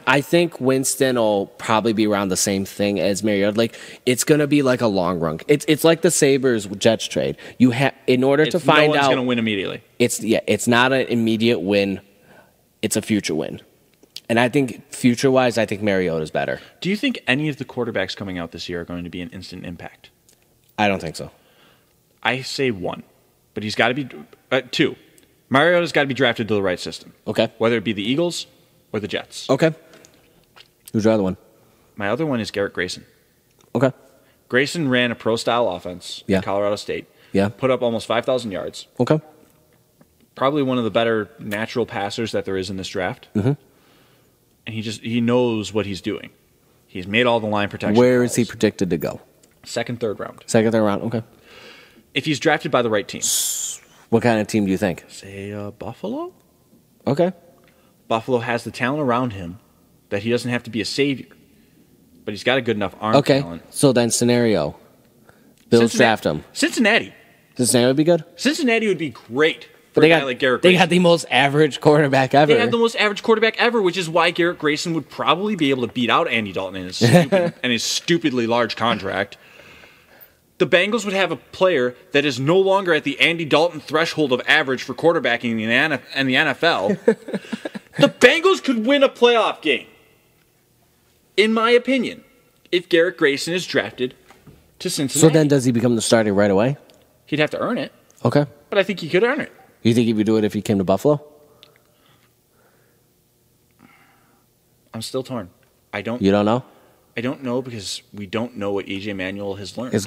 I think Winston will probably be around the same thing as Mariota. Like it's gonna be like a long run. It's like the Sabres Jets trade. You have in order to find no one's out going to win immediately. It's not an immediate win. It's a future win. And I think future wise, I think Mariota's better. Do you think any of the quarterbacks coming out this year are going to be an instant impact? I don't think so. I say one, but he's got to be two. Mariota's got to be drafted to the right system. Okay. Whether it be the Eagles or the Jets. Okay. Who's your other one? My other one is Garrett Grayson. Okay. Grayson ran a pro-style offense at Colorado State. Yeah. Put up almost 5,000 yards. Okay. Probably one of the better natural passers that there is in this draft. Mm-hmm. And he knows what he's doing. He's made all the line protection Where calls. is he predicted to go? Second, third round. Second, third round. Okay. If he's drafted by the right team. What kind of team do you think? Say Buffalo? Okay. Buffalo has the talent around him that he doesn't have to be a savior. But he's got a good enough arm talent. So then scenario. Bills draft him. Cincinnati. Cincinnati would be good? Cincinnati would be great for a guy like Garrett They Grayson. got the most average quarterback ever. They have the most average quarterback ever, which is why Garrett Grayson would probably be able to beat out Andy Dalton in his stupidly large contract. The Bengals would have a player that is no longer at the Andy Dalton threshold of average for quarterbacking in the NFL. The Bengals could win a playoff game, in my opinion, if Garrett Grayson is drafted to Cincinnati. So then does he become the starter right away? He'd have to earn it. Okay. But I think he could earn it. You think he would do it if he came to Buffalo? I'm still torn. You don't know? I don't know because we don't know what E.J. Manuel has learned.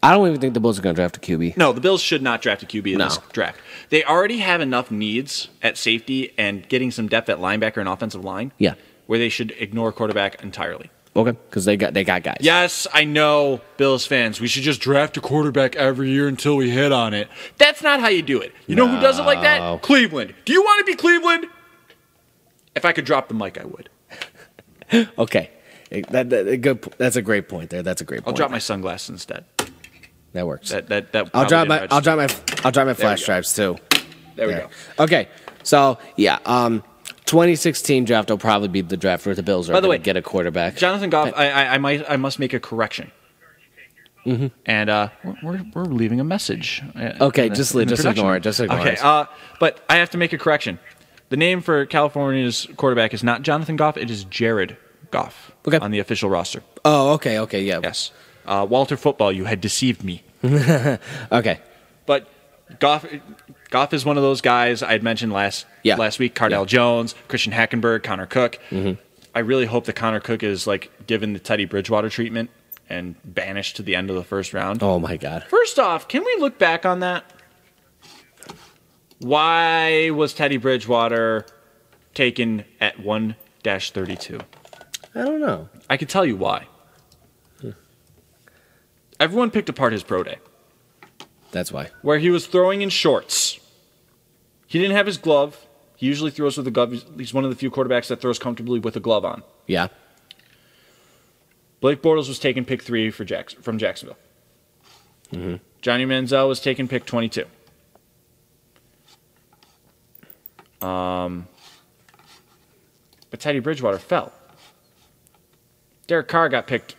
I don't even think the Bills are going to draft a QB. No, the Bills should not draft a QB in this draft. They already have enough needs at safety and getting some depth at linebacker and offensive line. Yeah. Where they should ignore quarterback entirely. Okay, because they got guys. Yes, I know, Bills fans. We should just draft a quarterback every year until we hit on it. That's not how you do it. You know who does it like that? Cleveland. Do you want to be Cleveland? If I could drop the mic, I would. Okay. That's a great point there. That's a great point. I'll drop my sunglasses instead. That works. I'll drop my flash drives too. There we go. Okay. So, 2016 draft will probably be the draft where the Bills are going to get a quarterback. Jonathan Goff, I must make a correction. Mm-hmm. And we're leaving a message. Okay, just ignore it. Just ignore it. But I have to make a correction. The name for California's quarterback is not Jonathan Goff. It is Jared Goff on the official roster. Oh, okay, yeah. Yes. Walter Football, you had deceived me. Okay. But Goff is one of those guys I had mentioned last week. Cardell Jones, Christian Hackenberg, Connor Cook. Mm-hmm. I really hope that Connor Cook is given the Teddy Bridgewater treatment and banished to the end of the first round. Oh, my God. First off, can we look back on that? Why was Teddy Bridgewater taken at 1-32? I don't know. I can tell you why. Everyone picked apart his pro day. That's why. Where he was throwing in shorts. He didn't have his glove. He usually throws with a glove. He's one of the few quarterbacks that throws comfortably with a glove on. Yeah. Blake Bortles was taken pick 3 from Jacksonville. Mm-hmm. Johnny Manziel was taken pick 22. But Teddy Bridgewater fell. Derek Carr got picked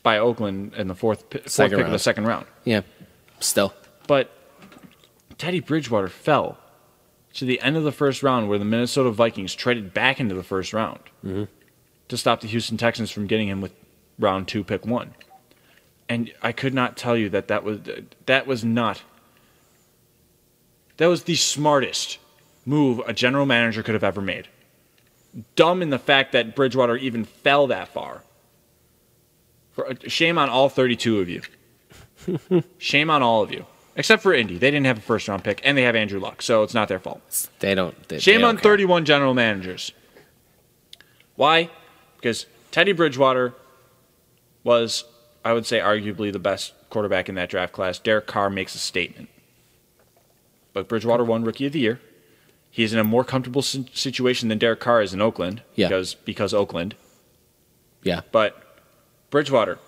by Oakland in the fourth pick of the second round. Yeah, still. But Teddy Bridgewater fell to the end of the first round where the Minnesota Vikings traded back into the first round to stop the Houston Texans from getting him with round 2, pick 1. And I could not tell you that was the smartest move a general manager could have ever made. Dumb in the fact that Bridgewater even fell that far. Shame on all 32 of you. Shame on all of you. Except for Indy. They didn't have a first-round pick, and they have Andrew Luck, so it's not their fault. Shame on 31 general managers. Why? Because Teddy Bridgewater was, I would say, arguably the best quarterback in that draft class. Derek Carr makes a statement. But Bridgewater won Rookie of the Year. He's in a more comfortable situation than Derek Carr is in Oakland because Oakland. Yeah. But Bridgewater,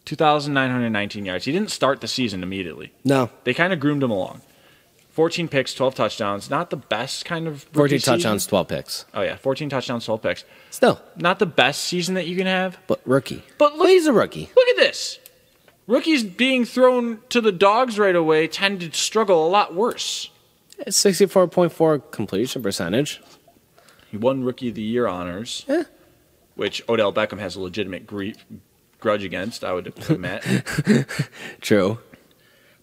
2,919 yards. He didn't start the season immediately. No. They kind of groomed him along. 14 picks, 12 touchdowns. Not the best kind of 14 season. touchdowns, 12 picks. Oh, yeah. 14 touchdowns, 12 picks. Still. Not the best season that you can have. But rookie. But look, he's a rookie. Look at this. Rookies being thrown to the dogs right away tend to struggle a lot worse. 64.4 completion percentage. He won Rookie of the Year honors, which Odell Beckham has a legitimate grudge against, I would admit. True.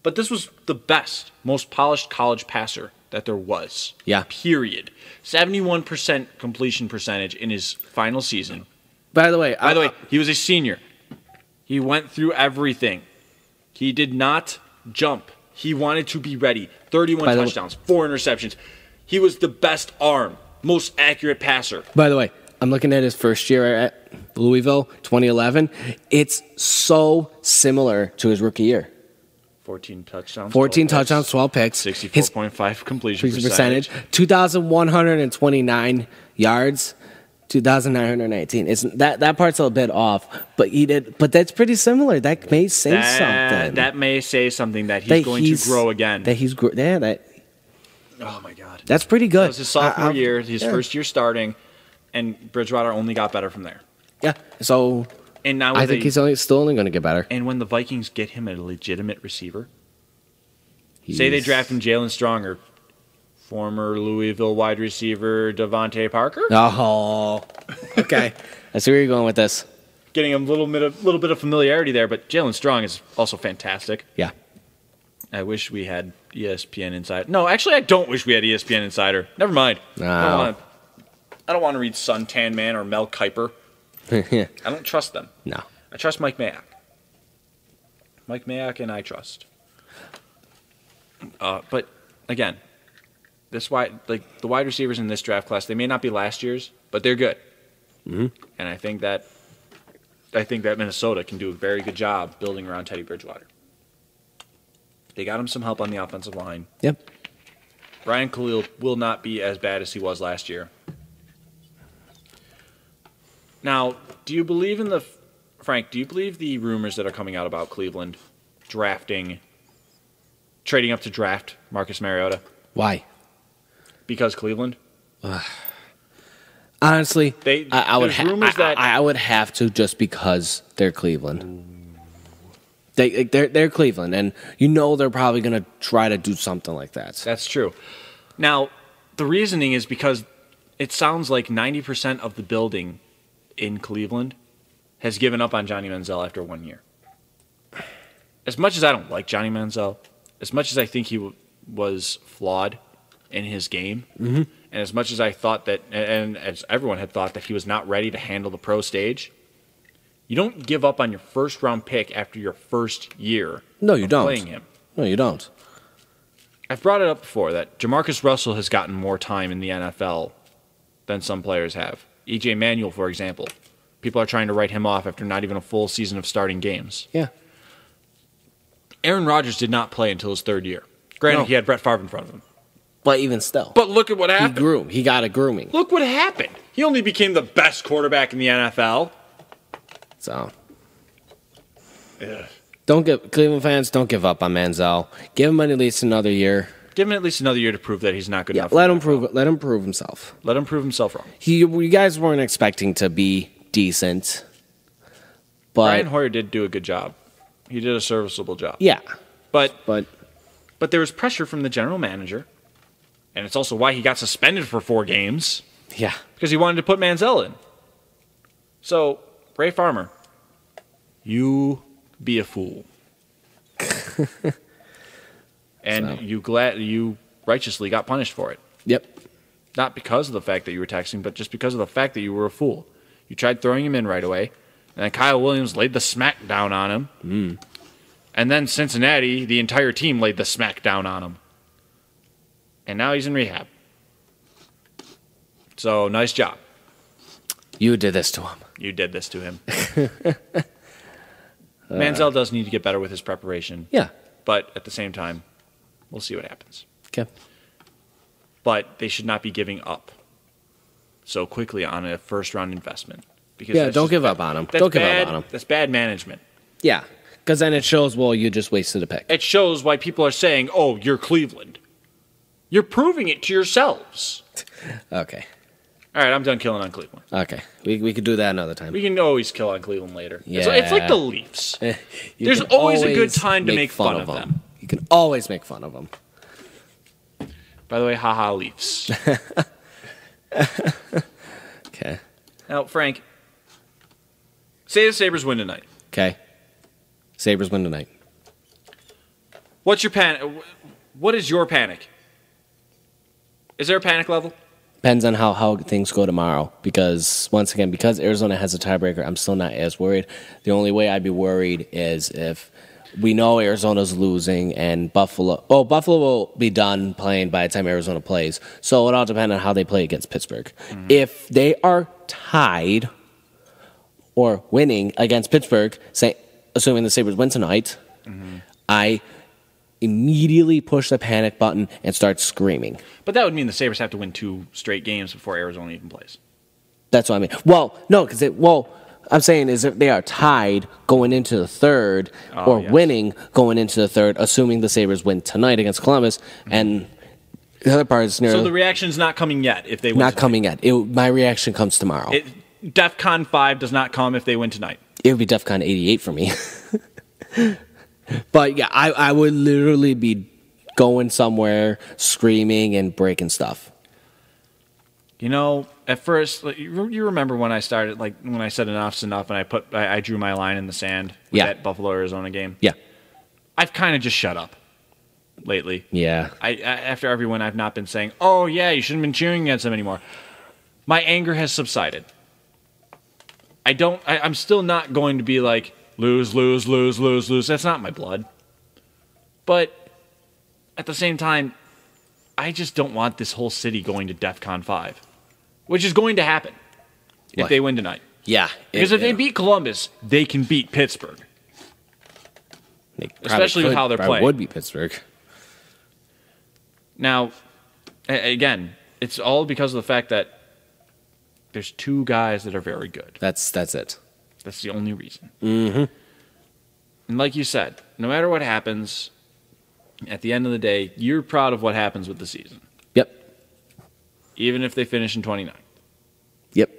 But this was the best, most polished college passer that there was. Yeah. Period. 71% completion percentage in his final season. By the way, he was a senior. He went through everything. He did not jump. He wanted to be ready. 31 touchdowns, 4 interceptions. He was the best arm, most accurate passer. By the way, I'm looking at his first year at Louisville, 2011. It's so similar to his rookie year. 14 touchdowns, 12 picks. 64.5 completion percentage. 2,129 yards, 2,918. It's that part's a bit off, but he did. But that's pretty similar. That may say something. That may say something that he's going to grow again. Oh my God, that's pretty good. That was his sophomore year, his first year starting, and Bridgewater only got better from there. Yeah. So. And now I think he's still only going to get better. And when the Vikings get him a legitimate receiver, say they draft him Jalen Strong or former Louisville wide receiver Devontae Parker. Oh, okay. I see where you're going with this. Getting a little bit of familiarity there, but Jalen Strong is also fantastic. Yeah. I wish we had ESPN Insider. No, actually, I don't wish we had ESPN Insider. Never mind. No. I don't want to read Suntan Man or Mel Kiper. I don't trust them. No. I trust Mike Mayock. Mike Mayock and I trust. But again, the wide receivers in this draft class, they may not be last year's, but they're good. Mm-hmm. And I think that Minnesota can do a very good job building around Teddy Bridgewater. They got him some help on the offensive line. Yep. Ryan Khalil will not be as bad as he was last year. Now, do you believe the rumors that are coming out about Cleveland trading up to draft Marcus Mariota? Why? Because Cleveland? Honestly, I would have to just because they're Cleveland. They're Cleveland, and they're probably going to try to do something like that. That's true. Now, the reasoning is because it sounds like 90% of the building in Cleveland has given up on Johnny Manziel after 1 year. As much as I don't like Johnny Manziel, as much as I think he was flawed in his game, mm-hmm. and as much as I thought that, and as everyone had thought that he was not ready to handle the pro stage, you don't give up on your first round pick after your first year. No, you don't. Playing him. No, you don't. I've brought it up before that Jamarcus Russell has gotten more time in the NFL than some players have. E.J. Manuel, for example. People are trying to write him off after not even a full season of starting games. Yeah. Aaron Rodgers did not play until his third year. Granted, he had Brett Favre in front of him. But even still. But look at what happened. He got a grooming. Look what happened. He only became the best quarterback in the NFL. So. Ugh. Cleveland fans, don't give up on Manziel. Give him at least another year. Give him at least another year to prove that he's not good enough. Let him prove himself. Let him prove himself wrong. You guys weren't expecting to be decent. But Brian Hoyer did do a good job. He did a serviceable job. Yeah. But there was pressure from the general manager, and it's also why he got suspended for 4 games. Yeah. Because he wanted to put Manziel in. So, Ray Farmer, you be a fool. And you righteously got punished for it. Yep. Not because of the fact that you were texting, but just because of the fact that you were a fool. You tried throwing him in right away, and then Kyle Williams laid the smack down on him. Mm. And then Cincinnati, the entire team, laid the smack down on him. And now he's in rehab. So, nice job. You did this to him. You did this to him. Manziel does need to get better with his preparation. Yeah. But at the same time, we'll see what happens. Okay. But they should not be giving up so quickly on a first-round investment. Because don't give up on him. Don't give up on him. That's bad management. Yeah, because then it shows, you just wasted a pick. It shows why people are saying, oh, you're Cleveland. You're proving it to yourselves. Okay. All right, I'm done killing on Cleveland. Okay. We could do that another time. We can always kill on Cleveland later. Yeah. It's like the Leafs. There's always a good time to make fun of them. You can always make fun of them. By the way, haha, Leafs. Okay. Now, Frank, say the Sabres win tonight. Okay. Sabres win tonight. What's your panic? What is your panic? Is there a panic level? Depends on how things go tomorrow. Because, once again, because Arizona has a tiebreaker, I'm still not as worried. The only way I'd be worried is if we know Arizona's losing and Buffalo will be done playing by the time Arizona plays. So it all depends on how they play against Pittsburgh. Mm-hmm. If they are tied or winning against Pittsburgh, assuming the Sabres win tonight, I immediately push the panic button and start screaming. But that would mean the Sabres have to win 2 straight games before Arizona even plays. That's what I mean. Well, no, because I'm saying is if they are tied going into the third winning going into the third, assuming the Sabres win tonight against Columbus, and the other part is so the reaction's not coming yet if they win. Not coming yet. My reaction comes tomorrow. DEFCON 5 does not come if they win tonight. It would be DEFCON 88 for me. But yeah, I would literally be going somewhere, screaming and breaking stuff. You know, at first, you remember when I started, like when I said enough's enough, and I drew my line in the sand with that Buffalo Arizona game. Yeah, I've kind of just shut up lately. Yeah, after every win, I've not been saying, "Oh yeah, you shouldn't have been cheering against them anymore." My anger has subsided. I'm still not going to be like lose, lose, lose, lose, lose. That's not my blood. But at the same time, I just don't want this whole city going to DEFCON 5, which is going to happen if they win tonight. Yeah. Because if they beat Columbus, they can beat Pittsburgh. Especially with how they're playing. Would beat Pittsburgh. Now, again, it's all because of the fact that there's 2 guys that are very good. That's it. That's the only reason. Mm-hmm. And like you said, no matter what happens, at the end of the day, you're proud of what happens with the season. Yep. Even if they finish in 29. Yep.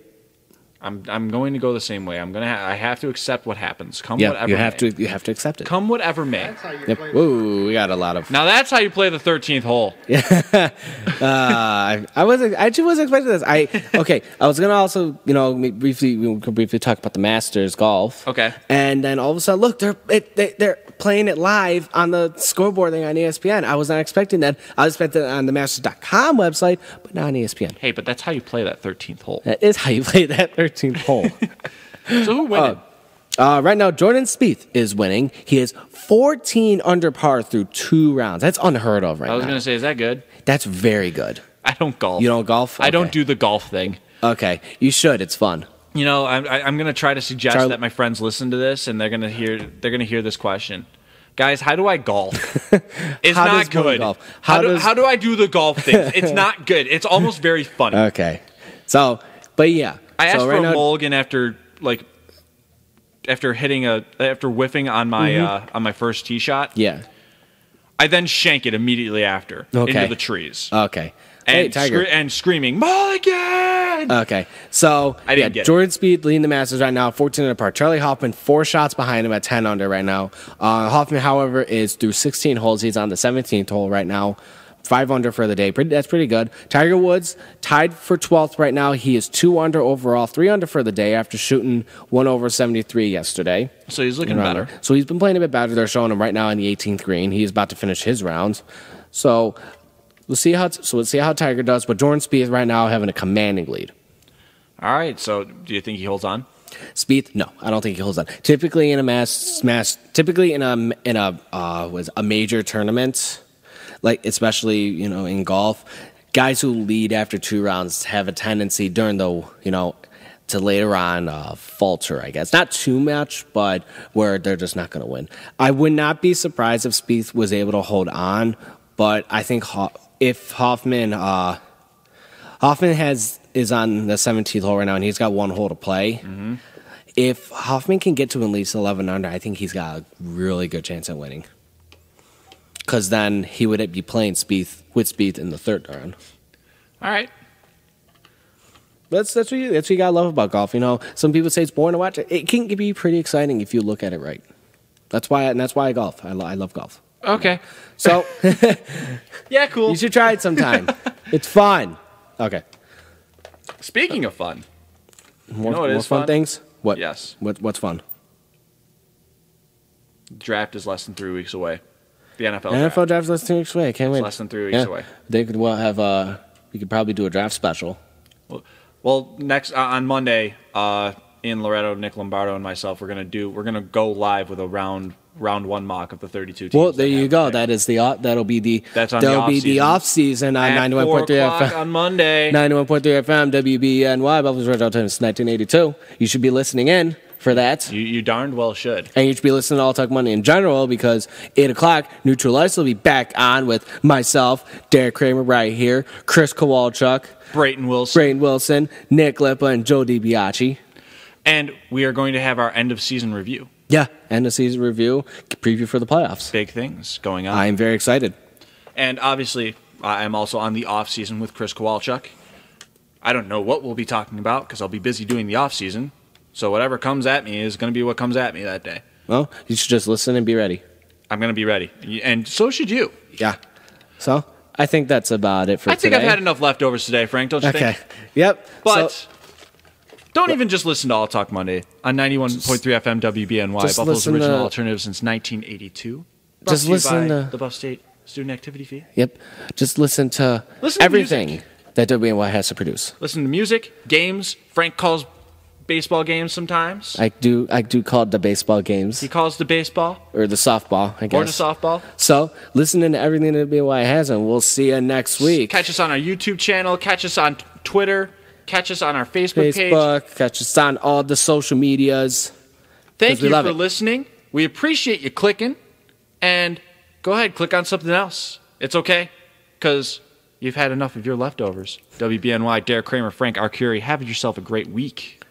I'm going to go the same way. I have to accept what happens. Whatever. You have to accept it. Come whatever may. Yep. Whoa, we got a lot of. Now that's how you play the 13th hole. Yeah. I wasn't expecting this. I was gonna also briefly talk about the Masters golf. Okay. And then all of a sudden, look, they're playing it live on the scoreboard thing on ESPN. I was not expecting that. I was expecting it on the Masters.com website, but not on ESPN. Hey, but that's how you play that 13th hole. That is how you play that 13th hole. So who wins? Right now, Jordan Spieth is winning. He is 14 under par through 2 rounds. That's unheard of right now. I was going to say, is that good? That's very good. I don't golf. You don't golf? Okay. I don't do the golf thing. Okay. You should. It's fun. You know, I'm going to try to suggest that my friends listen to this, and they're going to hear this question. Guys, how do I golf? It's not good. How do I do the golf thing? It's not good. It's almost very funny. Okay. So, but yeah. I asked for a mulligan after whiffing on my first tee shot. Yeah. I then shank it immediately after into the trees. Okay. And screaming, mulligan! Okay. So, I didn't get Jordan Spieth leading the Masters right now, 14 under par. Charlie Hoffman, 4 shots behind him at 10 under right now. Hoffman, however, is through 16 holes. He's on the 17th hole right now. 5 under for the day. That's pretty good. Tiger Woods tied for 12th right now. He is 2 under overall, 3 under for the day after shooting 1 over 73 yesterday. So he's looking better. So he's been playing a bit better. They're showing him right now on the 18th green. He's about to finish his rounds. So we'll see how Tiger does. But Jordan Spieth right now having a commanding lead. All right. So do you think he holds on? Spieth, no, I don't think he holds on. Typically in a major tournament. Like, especially, in golf, guys who lead after 2 rounds have a tendency during to later on falter, I guess. Not too much, but where they're just not going to win. I would not be surprised if Spieth was able to hold on, but I think if Hoffman is on the 17th hole right now and he's got 1 hole to play, if Hoffman can get to at least 11 under, I think he's got a really good chance at winning. because then he would be playing Spieth in the third round. All right. That's what you gotta love about golf. Some people say it's boring to watch. It can be pretty exciting if you look at it right. That's why I golf. I love golf. Okay. So, yeah, cool. You should try it sometime. It's fun. Okay. Speaking of fun, more fun things. What? Yes. What's fun? Draft is less than 3 weeks away. The NFL draft is less than 2 weeks away. I can't wait. It's less than 3 weeks away. They could have. We could probably do a draft special. Well, next on Monday, in Loretto, Nick Lombardo and myself, we're gonna go live with a round one mock of the 32 teams. Well, there you go. That'll be the off season on 91.3 FM on Monday. 91.3 FM WBNY Buffalo's Red Hot Times 1982. You should be listening in for that. You darned well should. And you should be listening to All Talk Money in general because 8 o'clock, Neutral Ice will be back on with myself, Derek Kramer right here, Chris Kowalchuk, Brayton Wilson, Nick Lippa, and Joe DiBiase. And we are going to have our end of season review. Yeah, end of season review, preview for the playoffs. Big things going on. I am very excited. And obviously, I'm also on the off season with Chris Kowalchuk. I don't know what we'll be talking about because I'll be busy doing the off season. So whatever comes at me is going to be what comes at me that day. Well, you should just listen and be ready. I'm going to be ready. And so should you. Yeah. So I think that's about it for today. I think I've had enough leftovers today, Frank, don't you think? Okay. Yep. But don't even just listen to All Talk Monday on 91.3 FM WBNY, Buffalo's original alternative since 1982. Just listen to the Buff State Student Activity Fee. Yep. Just listen to everything that WBNY has to produce. Listen to music, games. Frank calls baseball games sometimes. I do call it the baseball games. He calls the baseball. Or the softball, I guess. Or the softball. So, listening to everything that WBNY has, and we'll see you next week. Catch us on our YouTube channel. Catch us on Twitter. Catch us on our Facebook page. Catch us on all the social medias. Thank you for listening. We appreciate you clicking. And go ahead, click on something else. It's okay, because you've had enough of your leftovers. WBNY, Derek Kramer, Frank Arcury. Have yourself a great week.